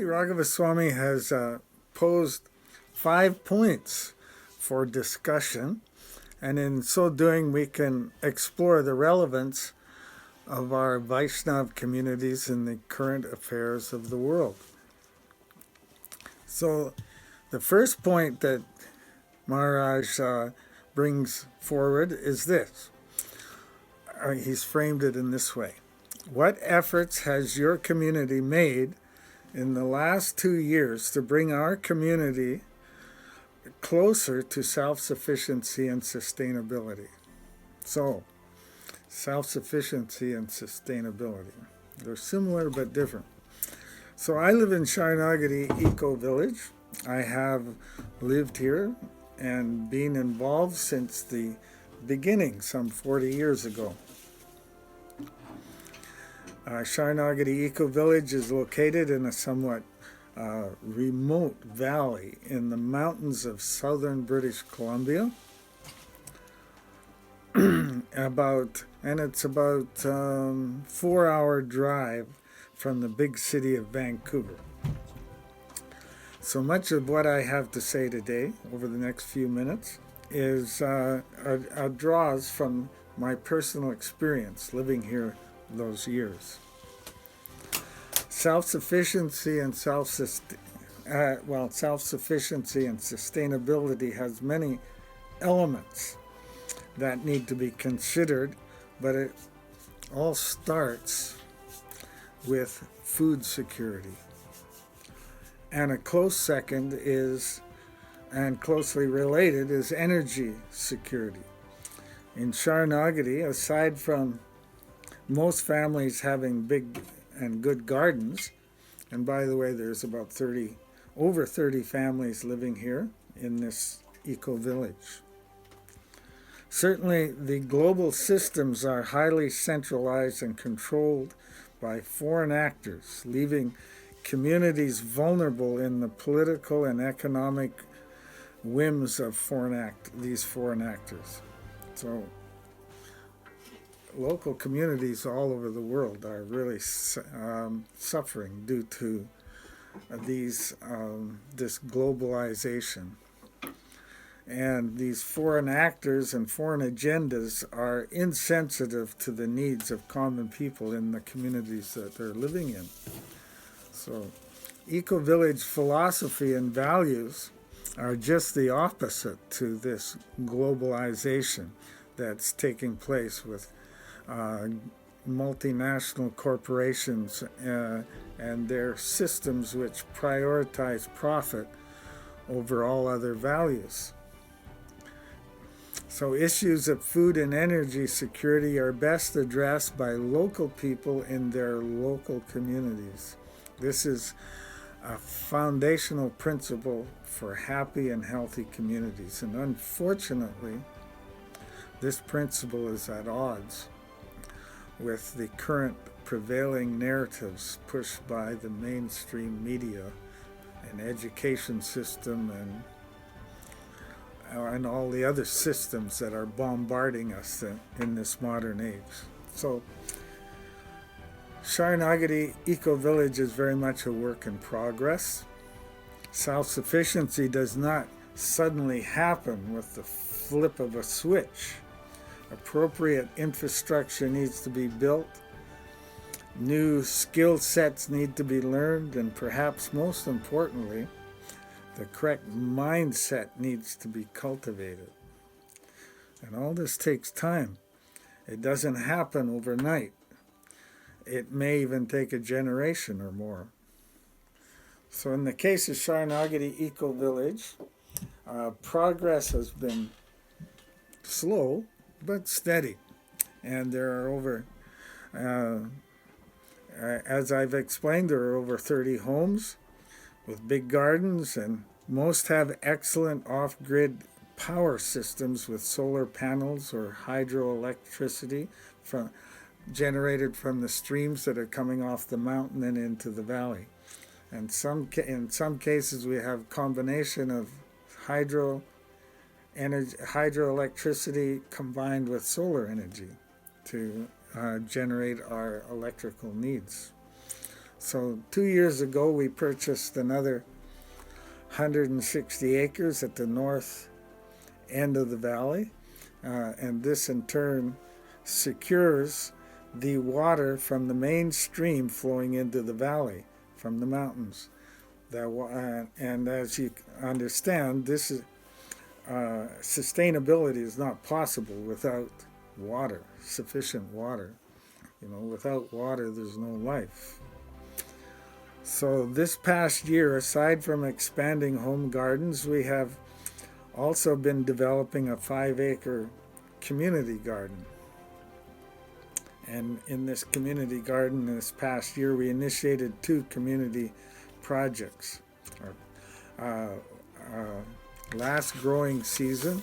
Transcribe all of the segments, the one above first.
Raghava Swami has posed 5 points for discussion, and in so doing we can explore the relevance of our Vaishnav communities in the current affairs of the world. So the first point that Maharaj brings forward is this. He's framed it in this way. What efforts has your community made in the last 2 years to bring our community closer to self-sufficiency and sustainability? So, self-sufficiency and sustainability. They're similar but different. So I live in Saranagati Eco Village. I have lived here and been involved since the beginning, some 40 years ago. Saranagati Eco Village is located in a somewhat remote valley in the mountains of southern British Columbia. It's about 4-hour drive from the big city of Vancouver. So much of what I have to say today, over the next few minutes, is draws from my personal experience living here those years. Self-sufficiency and self-sufficiency and sustainability has many elements that need to be considered, but it all starts with food security. And a close second is, and closely related, is energy security. In Saranagati, aside from most families having big and good gardens, and by the way, there's about over 30 families living here in this eco-village. Certainly, the global systems are highly centralized and controlled by foreign actors, leaving communities vulnerable in the political and economic whims of these foreign actors. So, local communities all over the world are really suffering due to this globalization. And these foreign actors and foreign agendas are insensitive to the needs of common people in the communities that they're living in. So, eco-village philosophy and values are just the opposite to this globalization that's taking place with multinational corporations and their systems which prioritize profit over all other values. So issues of food and energy security are best addressed by local people in their local communities. This is a foundational principle for happy and healthy communities. And unfortunately, this principle is at odds with the current prevailing narratives pushed by the mainstream media and education system and all the other systems that are bombarding us in this modern age. So Saranagati Eco Village is very much a work in progress. Self-sufficiency does not suddenly happen with the flip of a switch. Appropriate infrastructure needs to be built. New skill sets need to be learned, and perhaps most importantly, the correct mindset needs to be cultivated. And all this takes time. It doesn't happen overnight. It may even take a generation or more. So in the case of Saranagati Eco Village, progress has been slow but steady. And there are over, as I've explained, there are over 30 homes with big gardens, and most have excellent off-grid power systems with solar panels or hydroelectricity generated from the streams that are coming off the mountain and into the valley. And in some cases we have combination of hydroelectricity combined with solar energy to generate our electrical needs. So 2 years ago, we purchased another 160 acres at the north end of the valley, and this in turn secures the water from the main stream flowing into the valley from the mountains. And as you understand, this is sustainability is not possible without water, sufficient water. Without water, there's no life. So this past year, aside from expanding home gardens, we have also been developing a 5-acre community garden. And in this community garden this past year, we initiated 2 community projects. Last growing season,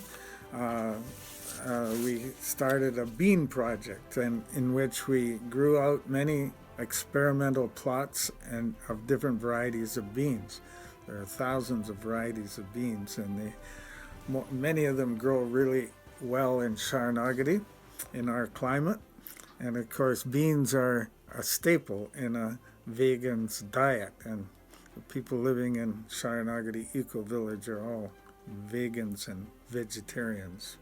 we started a bean project in which we grew out many experimental plots and of different varieties of beans. There are thousands of varieties of beans, and many of them grow really well in Saranagati, in our climate. And of course, beans are a staple in a vegan's diet, and the people living in Saranagati Eco Village are all vegans and vegetarians.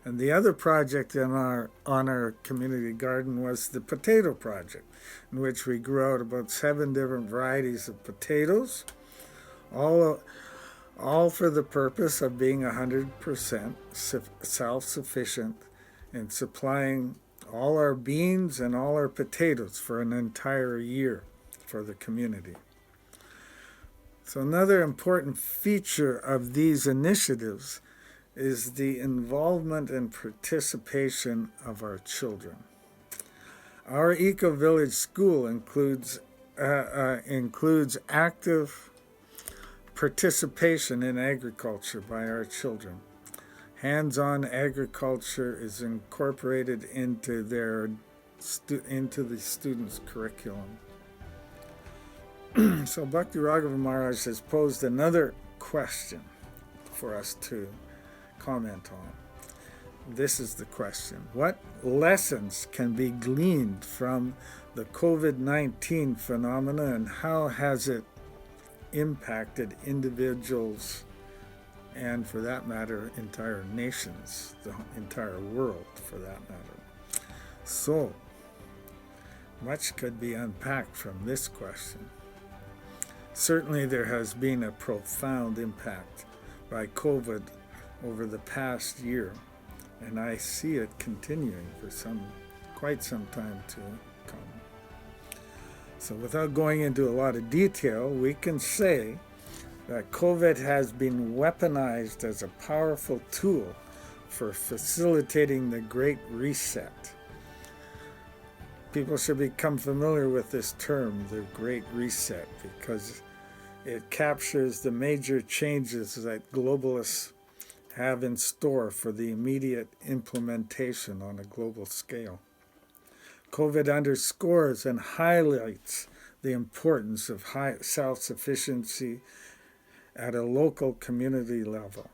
And the other project on our community garden was the potato project, in which we grew out about 7 different varieties of potatoes, all for the purpose of being 100% self-sufficient in supplying all our beans and all our potatoes for an entire year for the community. So another important feature of these initiatives is the involvement and participation of our children. Our Eco Village School includes active participation in agriculture by our children. Hands-on agriculture is incorporated into the students' curriculum. So Bhakti Raghava Maharaj has posed another question for us to comment on. This is the question: what lessons can be gleaned from the COVID-19 phenomena, and how has it impacted individuals and, for that matter, entire nations, the entire world, for that matter? So much could be unpacked from this question. Certainly there has been a profound impact by COVID over the past year, and I see it continuing for quite some time to come. So without going into a lot of detail, we can say that COVID has been weaponized as a powerful tool for facilitating the Great Reset. People should become familiar with this term, the Great Reset, because it captures the major changes that globalists have in store for the immediate implementation on a global scale. COVID underscores and highlights the importance of high self-sufficiency at a local community level.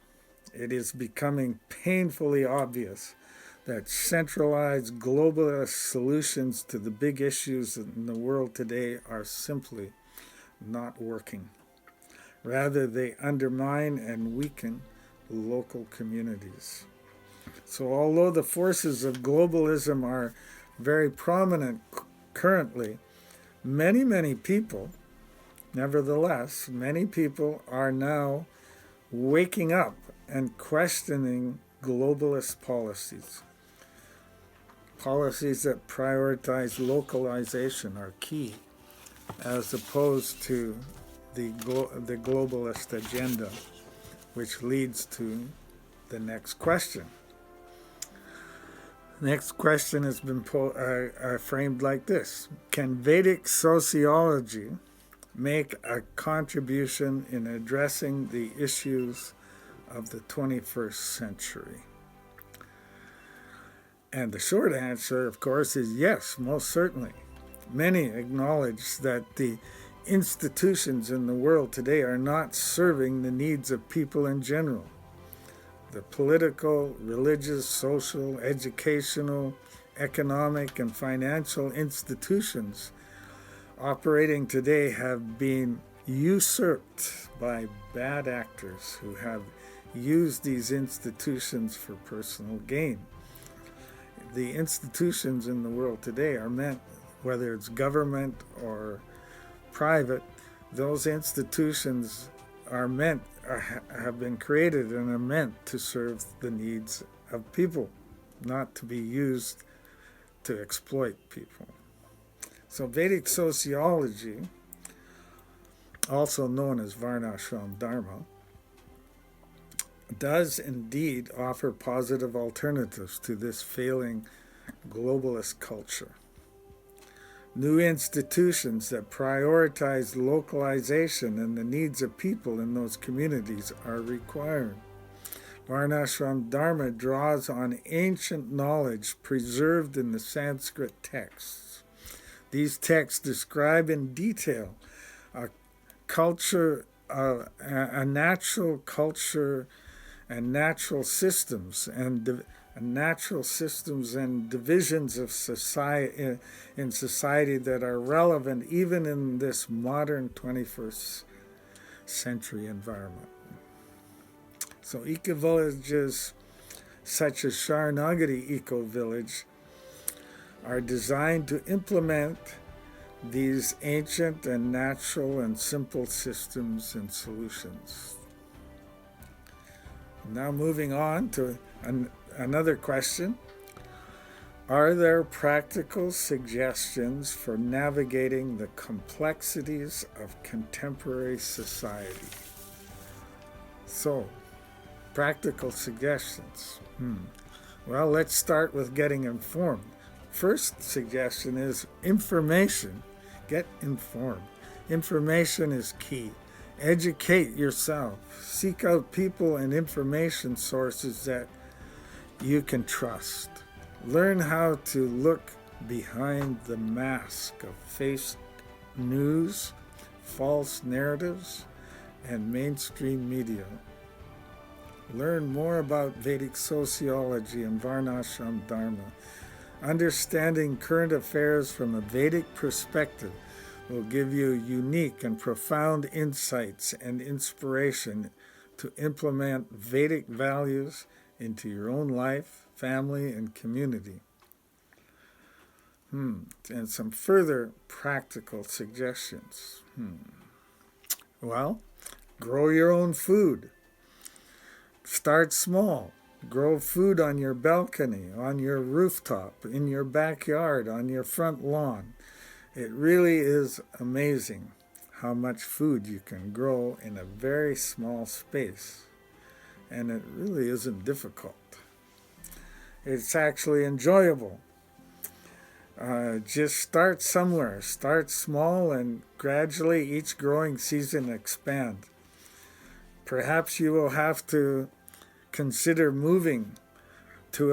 It is becoming painfully obvious that centralized globalist solutions to the big issues in the world today are simply not working. Rather, they undermine and weaken local communities. So although the forces of globalism are very prominent currently, many people, nevertheless, many people are now waking up and questioning globalist policies. Policies that prioritize localization are key, as opposed to the globalist agenda, which leads to the next question. Next question has been framed like this: can Vedic sociology make a contribution in addressing the issues of the 21st century? And the short answer, of course, is yes, most certainly. Many acknowledge that the institutions in the world today are not serving the needs of people in general. The political, religious, social, educational, economic, and financial institutions operating today have been usurped by bad actors who have used these institutions for personal gain. The institutions in the world today are meant, whether it's government or private, those institutions have been created and are meant to serve the needs of people, not to be used to exploit people. So Vedic sociology, also known as Varnashram Dharma, does indeed offer positive alternatives to this failing globalist culture. New institutions that prioritize localization and the needs of people in those communities are required. Varnashram Dharma draws on ancient knowledge preserved in the Sanskrit texts. These texts describe in detail a natural culture and natural systems and divisions of society in society that are relevant even in this modern 21st century environment. So eco-villages such as Saranagati eco-village are designed to implement these ancient and natural and simple systems and solutions. Now moving on to another question. Are there practical suggestions for navigating the complexities of contemporary society? So, practical suggestions. Well, let's start with getting informed. First suggestion is information. Get informed. Information is key. Educate yourself. Seek out people and information sources that you can trust. Learn how to look behind the mask of fake news, false narratives, and mainstream media. Learn more about Vedic sociology and Varnashram Dharma. Understanding current affairs from a Vedic perspective will give you unique and profound insights and inspiration to implement Vedic values into your own life, family, and community. And some further practical suggestions. Well, grow your own food. Start small. Grow food on your balcony, on your rooftop, in your backyard, on your front lawn. It really is amazing how much food you can grow in a very small space. And it really isn't difficult. It's actually enjoyable. Just start somewhere. Start small and gradually each growing season expand. Perhaps you will have to consider moving to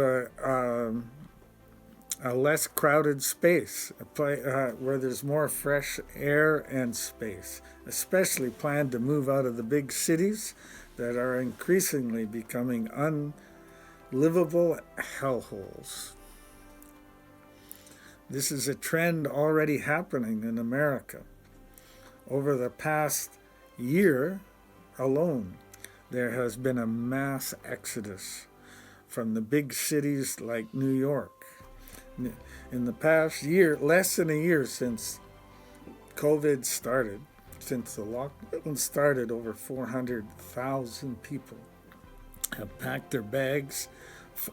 a less crowded space, where there's more fresh air and space. Especially plan to move out of the big cities that are increasingly becoming unlivable hellholes. This is a trend already happening in America. Over the past year alone, there has been a mass exodus from the big cities like New York. In the past year, less than a year since COVID started, since the lockdown started, over 400,000 people have packed their bags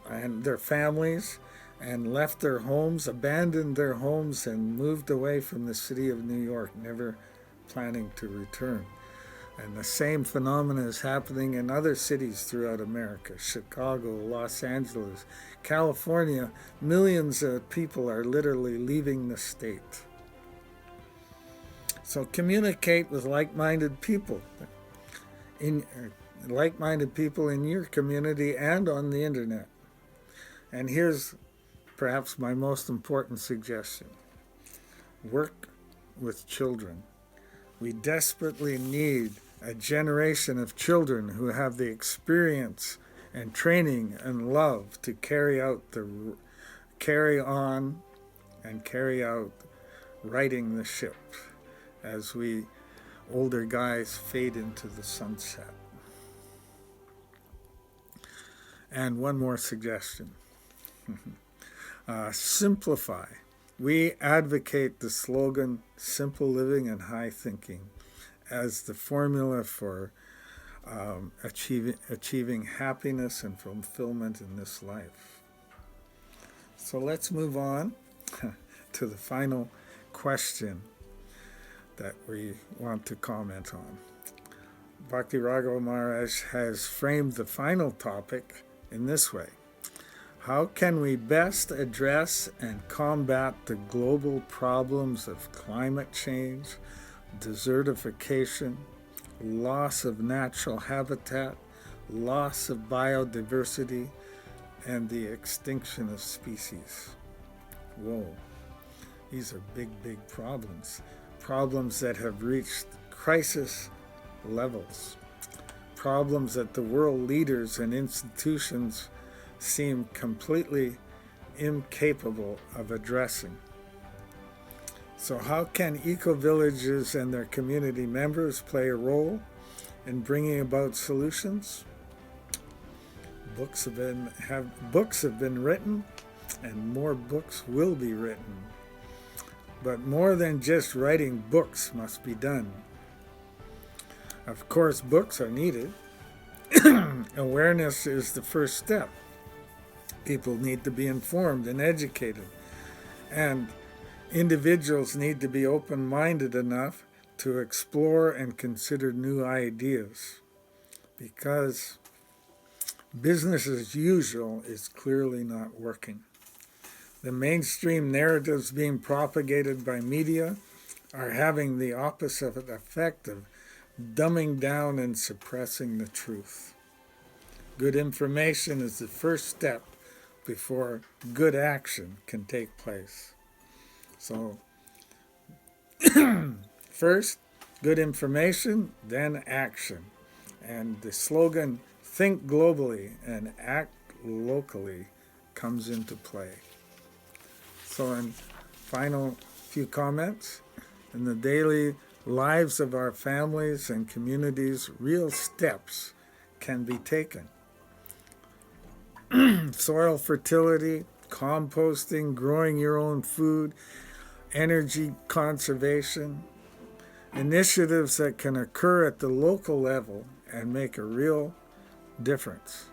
and their families and left their homes, abandoned their homes, and moved away from the city of New York, never planning to return. And the same phenomena is happening in other cities throughout America. Chicago, Los Angeles, California. Millions of people are literally leaving the state. So communicate with like-minded people. Like-minded people in your community and on the internet. And here's perhaps my most important suggestion. Work with children. We desperately need a generation of children who have the experience and training and love to carry on and carry out righting the ship as we older guys fade into the sunset. And one more suggestion. Simplify. We advocate the slogan, simple living and high thinking, as the formula for achieving happiness and fulfillment in this life. So let's move on to the final question that we want to comment on. Bhakti Raghava Maharaj has framed the final topic in this way. How can we best address and combat the global problems of climate change, desertification, loss of natural habitat, loss of biodiversity, and the extinction of species? Whoa, these are big, big problems. Problems that have reached crisis levels. Problems that the world leaders and institutions seem completely incapable of addressing. So how can eco-villages and their community members play a role in bringing about solutions? Books have been written, and more books will be written. But more than just writing books must be done. Of course, books are needed. Awareness is the first step. People need to be informed and educated. And individuals need to be open-minded enough to explore and consider new ideas. Because business as usual is clearly not working. The mainstream narratives being propagated by media are having the opposite effect of dumbing down and suppressing the truth. Good information is the first step before good action can take place. So, first, good information, then action. And the slogan, think globally and act locally, comes into play. So, in final few comments, in the daily lives of our families and communities, real steps can be taken. Soil fertility, composting, growing your own food, energy conservation, initiatives that can occur at the local level and make a real difference.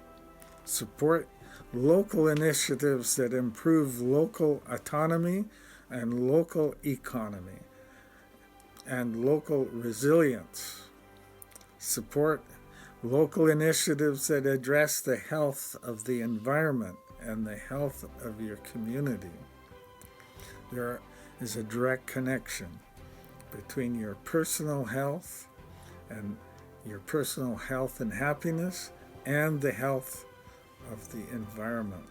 Support local initiatives that improve local autonomy and local economy and local resilience. Support local initiatives that address the health of the environment and the health of your community. There is a direct connection between your personal health and happiness and the health of the environment.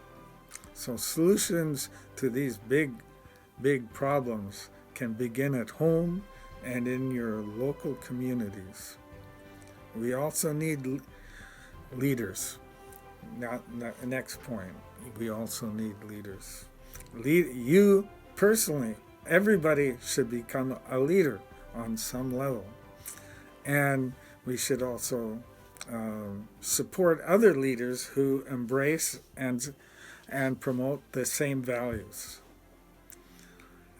So solutions to these big problems can begin at home and in your local communities. We also need leaders. Next point, we also need leaders. You personally, everybody should become a leader on some level. And we should also support other leaders who embrace and promote the same values.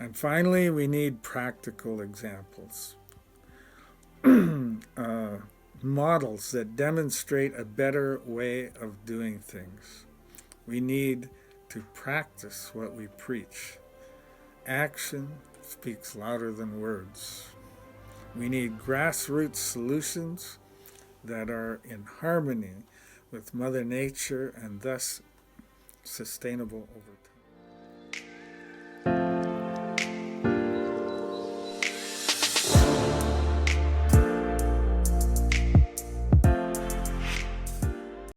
And finally, we need practical examples. Models that demonstrate a better way of doing things. We need to practice what we preach. Action speaks louder than words. We need grassroots solutions that are in harmony with Mother Nature and thus sustainable over time.